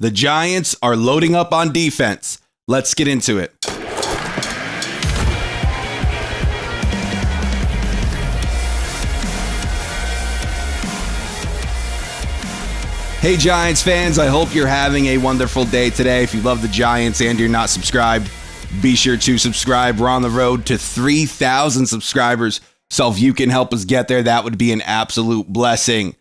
The Giants are loading up on defense. Let's get into it. Hey Giants fans, I hope you're having a wonderful day today. If you love the Giants and you're not subscribed, be sure to subscribe. We're on the road to 3,000 subscribers, so if you can help us get there, that would be an absolute blessing.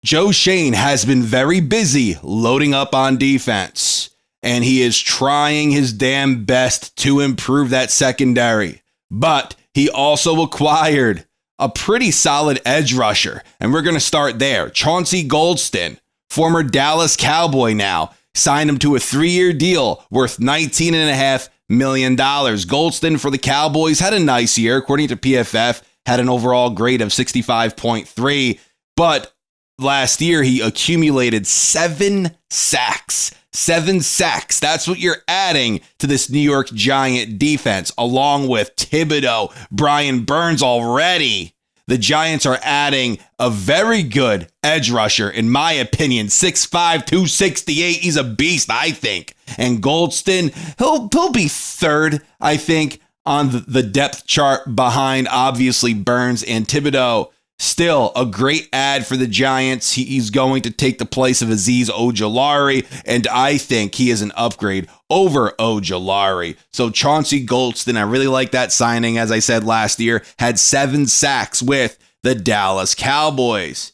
Joe Schoen has been very busy loading up on defense, and he is trying his damn best to improve that secondary. But he also acquired a pretty solid edge rusher, and we're going to start there. Chauncey Golston, former Dallas Cowboy now, signed him to a 3-year deal worth $19.5 million. Goldston for the Cowboys had a nice year, according to PFF, had an overall grade of 65.3, but last year he accumulated 7 sacks. 7 sacks. That's what you're adding to this New York Giant defense, along with Thibodeau, Brian Burns already. The Giants are adding a very good edge rusher, in my opinion. 6'5", 268. He's a beast, I think. And Goldston, he'll be third, I think, on the depth chart behind, obviously, Burns and Thibodeau. Still a great add for the Giants. He's going to take the place of Azeez Ojulari, and I think he is an upgrade over Ojulari. So Chauncey Golston, I really like that signing. As I said last year, had 7 sacks with the Dallas Cowboys.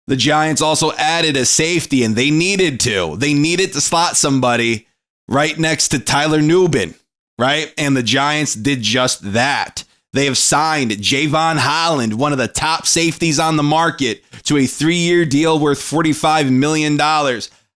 The Giants also added a safety, and they needed to. They needed to slot somebody right next to Tyler Nubin, right? And the Giants did just that. They have signed Jevon Holland, one of the top safeties on the market, to a 3-year deal worth $45 million.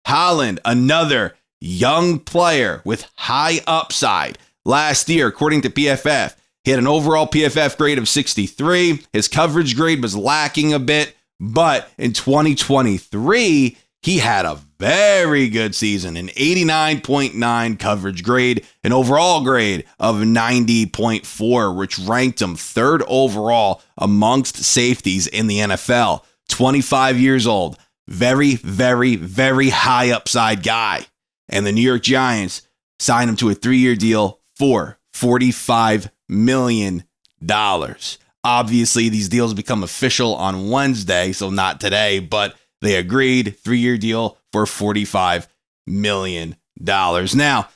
Holland, another young player with high upside. Last year, according to PFF, he had an overall PFF grade of 63. His coverage grade was lacking a bit, but in 2023, he had a very good season, an 89.9 coverage grade, an overall grade of 90.4, which ranked him 3rd overall amongst safeties in the NFL. 25 years old, very, very, very high upside guy. And the New York Giants signed him to a 3-year deal for $45 million. Obviously, these deals become official on Wednesday, so not today, but they agreed, 3-year deal for $45 million. Now,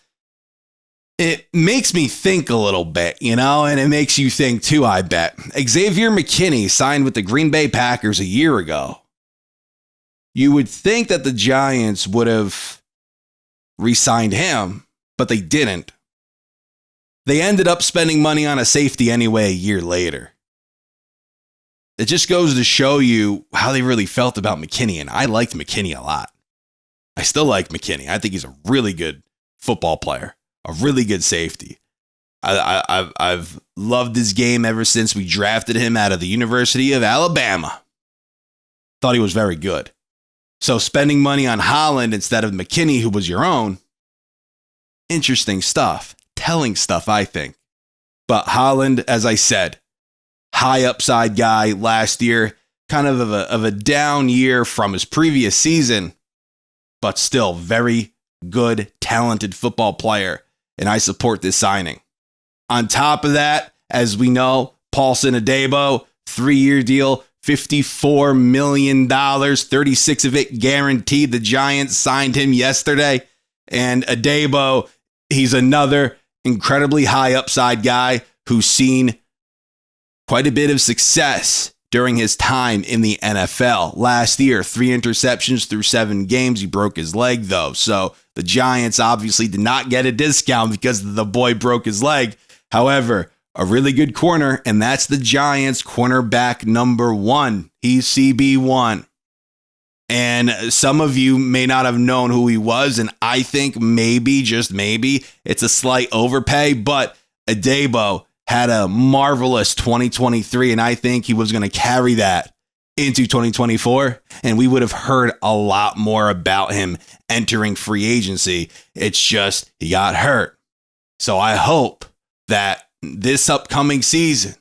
it makes me think a little bit, and it makes you think too, I bet. Xavier McKinney signed with the Green Bay Packers a year ago. You would think that the Giants would have re-signed him, but they didn't. They ended up spending money on a safety anyway a year later. It just goes to show you how they really felt about McKinney, and I liked McKinney a lot. I still like McKinney. I think he's a really good football player, a really good safety. I've loved his game ever since we drafted him out of the University of Alabama. Thought he was very good. So spending money on Holland instead of McKinney, who was your own, interesting stuff, telling stuff, I think. But Holland, as I said, high upside guy last year, kind of a down year from his previous season, but still very good, talented football player, and I support this signing. On top of that, as we know, Paulson Adebo, 3-year deal, $54 million, 36 of it guaranteed. The Giants signed him yesterday, and Adebo, he's another incredibly high upside guy who's seen quite a bit of success during his time in the NFL. Last year, 3 interceptions through 7 games. He broke his leg, though. So the Giants obviously did not get a discount because the boy broke his leg. However, a really good corner, and that's the Giants' cornerback number 1. He's CB1. And some of you may not have known who he was, and I think maybe, just maybe, it's a slight overpay, but Adebo had a marvelous 2023, and I think he was going to carry that into 2024, and we would have heard a lot more about him entering free agency. It's just he got hurt. So I hope that this upcoming season,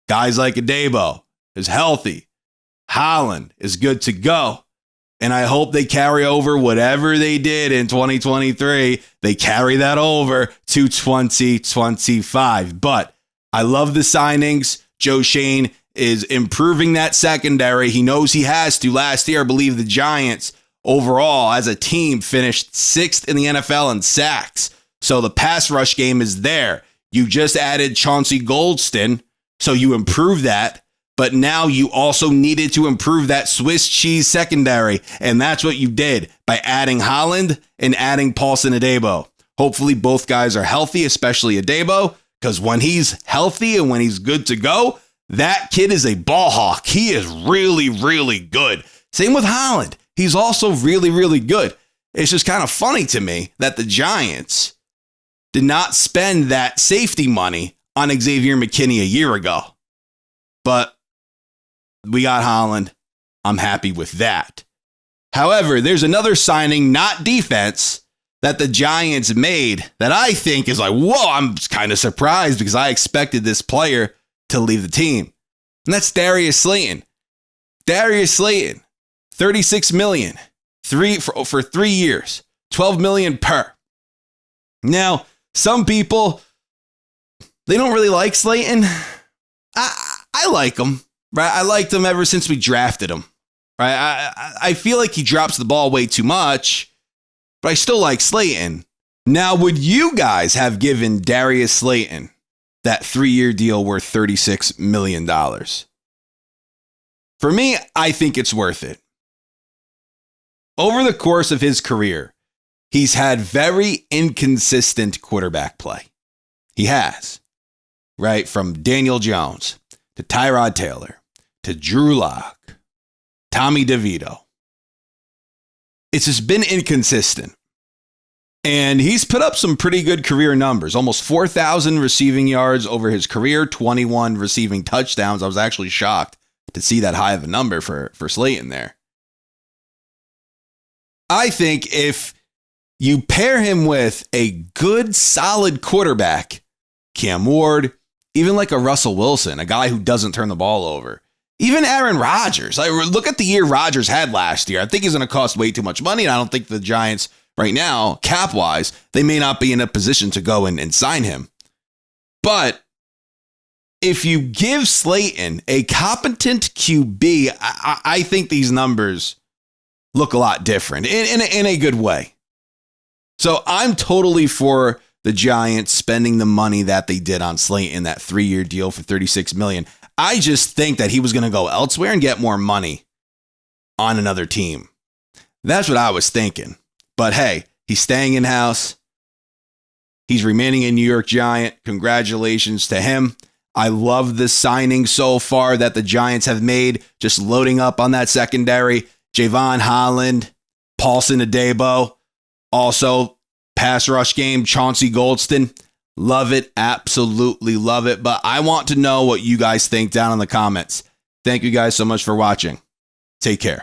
guys like Adebo is healthy, Holland is good to go, And I hope they carry over whatever they did in 2023. They carry that over to 2025. But I love the signings. Joe Schoen is improving that secondary. He knows he has to. Last year, I believe the Giants overall as a team finished 6th in the NFL in sacks. So the pass rush game is there. You just added Chauncey Goldston, so you improved that. But now you also needed to improve that Swiss cheese secondary. And that's what you did by adding Holland and adding Paulson Adebo. Hopefully both guys are healthy, especially Adebo, because when he's healthy and when he's good to go, that kid is a ball hawk. He is really, really good. Same with Holland. He's also really, really good. It's just kind of funny to me that the Giants did not spend that safety money on Xavier McKinney a year ago. But we got Holland. I'm happy with that. However, there's another signing, not defense, that the Giants made that I think is like, whoa, I'm kind of surprised because I expected this player to leave the team. And that's Darius Slayton. Darius Slayton, $36 million, for 3 years, $12 million per. Now, some people, they don't really like Slayton. I like him. Right, I liked him ever since we drafted him. Right, I feel like he drops the ball way too much, but I still like Slayton. Now, would you guys have given Darius Slayton that 3-year deal worth $36 million? For me, I think it's worth it. Over the course of his career, he's had very inconsistent quarterback play. He has, right, from Daniel Jones to Tyrod Taylor to Drew Lock, Tommy DeVito. It's just been inconsistent. And he's put up some pretty good career numbers. Almost 4,000 receiving yards over his career, 21 receiving touchdowns. I was actually shocked to see that high of a number for Slayton there. I think if you pair him with a good, solid quarterback, Cam Ward, even like a Russell Wilson, a guy who doesn't turn the ball over, even Aaron Rodgers. Like, look at the year Rodgers had last year. I think he's going to cost way too much money, and I don't think the Giants right now, cap-wise, they may not be in a position to go and sign him. But if you give Slayton a competent QB, I think these numbers look a lot different in a good way. So I'm totally for the Giants spending the money that they did on Slayton, that 3-year deal for $36 million. I just think that he was going to go elsewhere and get more money on another team. That's what I was thinking. But hey, he's staying in-house. He's remaining a New York Giant. Congratulations to him. I love the signing so far that the Giants have made, just loading up on that secondary. Jevon Holland, Paulson Adebo, also pass rush game, Chauncey Goldston. Love it. Absolutely love it. But I want to know what you guys think down in the comments. Thank you guys so much for watching. Take care.